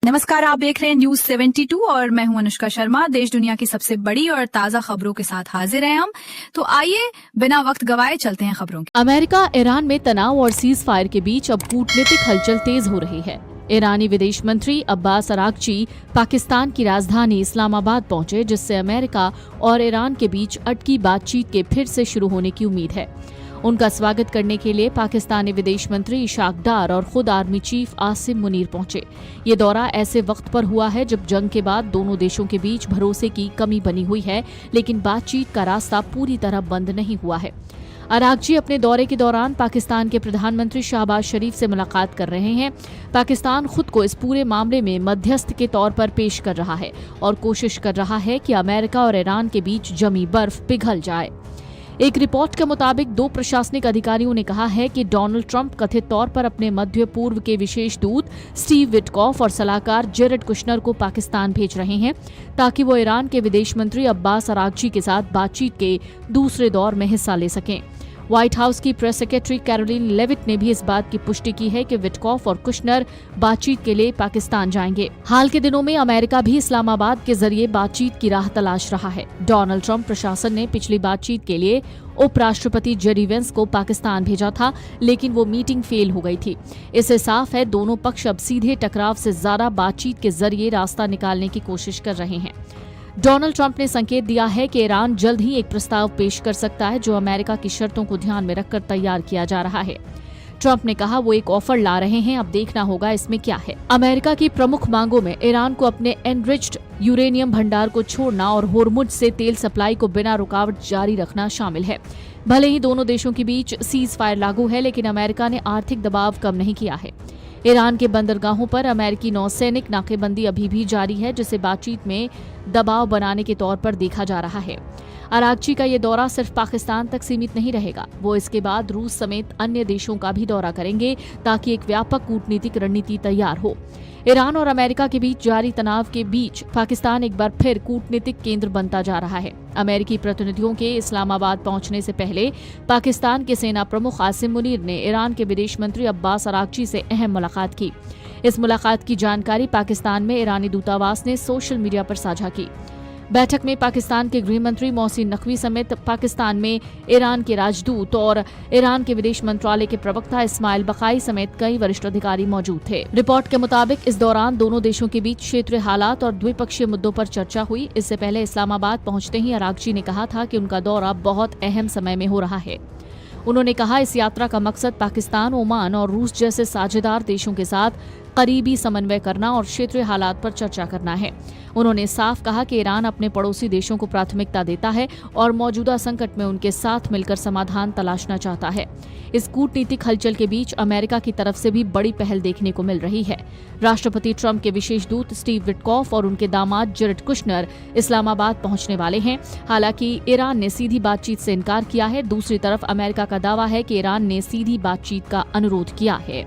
नमस्कार, आप देख रहे हैं न्यूज 72 और मैं हूं अनुष्का शर्मा। देश दुनिया की सबसे बड़ी और ताजा खबरों के साथ हाजिर हैं हम। तो आइए बिना वक्त गवाए चलते हैं खबरों की। अमेरिका ईरान में तनाव और सीज फायर के बीच अब कूटनीतिक हलचल तेज हो रही है। ईरानी विदेश मंत्री अब्बास अरागची पाकिस्तान की राजधानी इस्लामाबाद पहुंचे, जिससे अमेरिका और ईरान के बीच अटकी बातचीत के फिर से शुरू होने की उम्मीद है। उनका स्वागत करने के लिए पाकिस्तानी विदेश मंत्री इशाक डार और खुद आर्मी चीफ आसिम मुनीर पहुंचे। ये दौरा ऐसे वक्त पर हुआ है जब जंग के बाद दोनों देशों के बीच भरोसे की कमी बनी हुई है, लेकिन बातचीत का रास्ता पूरी तरह बंद नहीं हुआ है। अरागची अपने दौरे के दौरान पाकिस्तान के प्रधानमंत्री शहबाज शरीफ से मुलाकात कर रहे हैं। पाकिस्तान खुद को इस पूरे मामले में मध्यस्थ के तौर पर पेश कर रहा है और कोशिश कर रहा है कि अमेरिका और ईरान के बीच जमी बर्फ पिघल जाए। एक रिपोर्ट के मुताबिक 2 प्रशासनिक अधिकारियों ने कहा है कि डोनाल्ड ट्रंप कथित तौर पर अपने मध्य पूर्व के विशेष दूत स्टीव विटकॉफ और सलाहकार जेरेड कुशनर को पाकिस्तान भेज रहे हैं, ताकि वो ईरान के विदेश मंत्री अब्बास अरागची के साथ बातचीत के दूसरे दौर में हिस्सा ले सकें। व्हाइट हाउस की प्रेस सेक्रेटरी कैरोलिन लेविट ने भी इस बात की पुष्टि की है कि विटकॉफ और कुशनर बातचीत के लिए पाकिस्तान जाएंगे। हाल के दिनों में अमेरिका भी इस्लामाबाद के जरिए बातचीत की राह तलाश रहा है। डोनाल्ड ट्रंप प्रशासन ने पिछली बातचीत के लिए उपराष्ट्रपति जेडी वेंस को पाकिस्तान भेजा था, लेकिन वो मीटिंग फेल हो गई थी। इससे साफ है दोनों पक्ष अब सीधे टकराव से ज्यादा बातचीत के जरिए रास्ता निकालने की कोशिश कर रहे हैं। डोनाल्ड ट्रंप ने संकेत दिया है कि ईरान जल्द ही एक प्रस्ताव पेश कर सकता है, जो अमेरिका की शर्तों को ध्यान में रखकर तैयार किया जा रहा है। ट्रंप ने कहा वो एक ऑफर ला रहे हैं, अब देखना होगा इसमें क्या है। अमेरिका की प्रमुख मांगों में ईरान को अपने एनरिच्ड यूरेनियम भंडार को छोड़ना और होर्मुज से तेल सप्लाई को बिना रुकावट जारी रखना शामिल है। भले ही दोनों देशों के बीच सीज फायर लागू है, लेकिन अमेरिका ने आर्थिक दबाव कम नहीं किया है। ईरान के बंदरगाहों पर अमेरिकी नौसैनिक नाकेबंदी अभी भी जारी है, जिसे बातचीत में दबाव बनाने के तौर पर देखा जा रहा है। अरागची का ये दौरा सिर्फ पाकिस्तान तक सीमित नहीं रहेगा, वो इसके बाद रूस समेत अन्य देशों का भी दौरा करेंगे, ताकि एक व्यापक कूटनीतिक रणनीति तैयार हो। ईरान और अमेरिका के बीच जारी तनाव के बीच पाकिस्तान एक बार फिर कूटनीतिक केंद्र बनता जा रहा है। अमेरिकी प्रतिनिधियों के इस्लामाबाद पहुंचने से पहले पाकिस्तान के सेना प्रमुख आसिम मुनीर ने ईरान के विदेश मंत्री अब्बास अरागची से अहम मुलाकात की। इस मुलाकात की जानकारी पाकिस्तान में ईरानी दूतावास ने सोशल मीडिया पर साझा की। बैठक में पाकिस्तान के गृह मंत्री मोहसिन नकवी समेत पाकिस्तान में ईरान के राजदूत और ईरान के विदेश मंत्रालय के प्रवक्ता इस्माइल बकाई समेत कई वरिष्ठ अधिकारी मौजूद थे। रिपोर्ट के मुताबिक इस दौरान दोनों देशों के बीच क्षेत्रीय हालात और द्विपक्षीय मुद्दों पर चर्चा हुई। इससे पहले इस्लामाबाद पहुंचते ही अरागची ने कहा था कि उनका दौरा बहुत अहम समय में हो रहा है। उन्होंने कहा इस यात्रा का मकसद पाकिस्तान, ओमान और रूस जैसे साझेदार देशों के साथ करीबी समन्वय करना और क्षेत्रीय हालात पर चर्चा करना है। उन्होंने साफ कहा कि ईरान अपने पड़ोसी देशों को प्राथमिकता देता है और मौजूदा संकट में उनके साथ मिलकर समाधान तलाशना चाहता है। इस कूटनीतिक हलचल के बीच अमेरिका की तरफ से भी बड़ी पहल देखने को मिल रही है। राष्ट्रपति ट्रंप के विशेष दूत स्टीव विटकॉफ और उनके दामाद जेरेड कुशनर इस्लामाबाद पहुंचने वाले हैं। हालांकि ईरान ने सीधी बातचीत से इनकार किया है। दूसरी तरफ अमेरिका का दावा है कि ईरान ने सीधी बातचीत का अनुरोध किया है।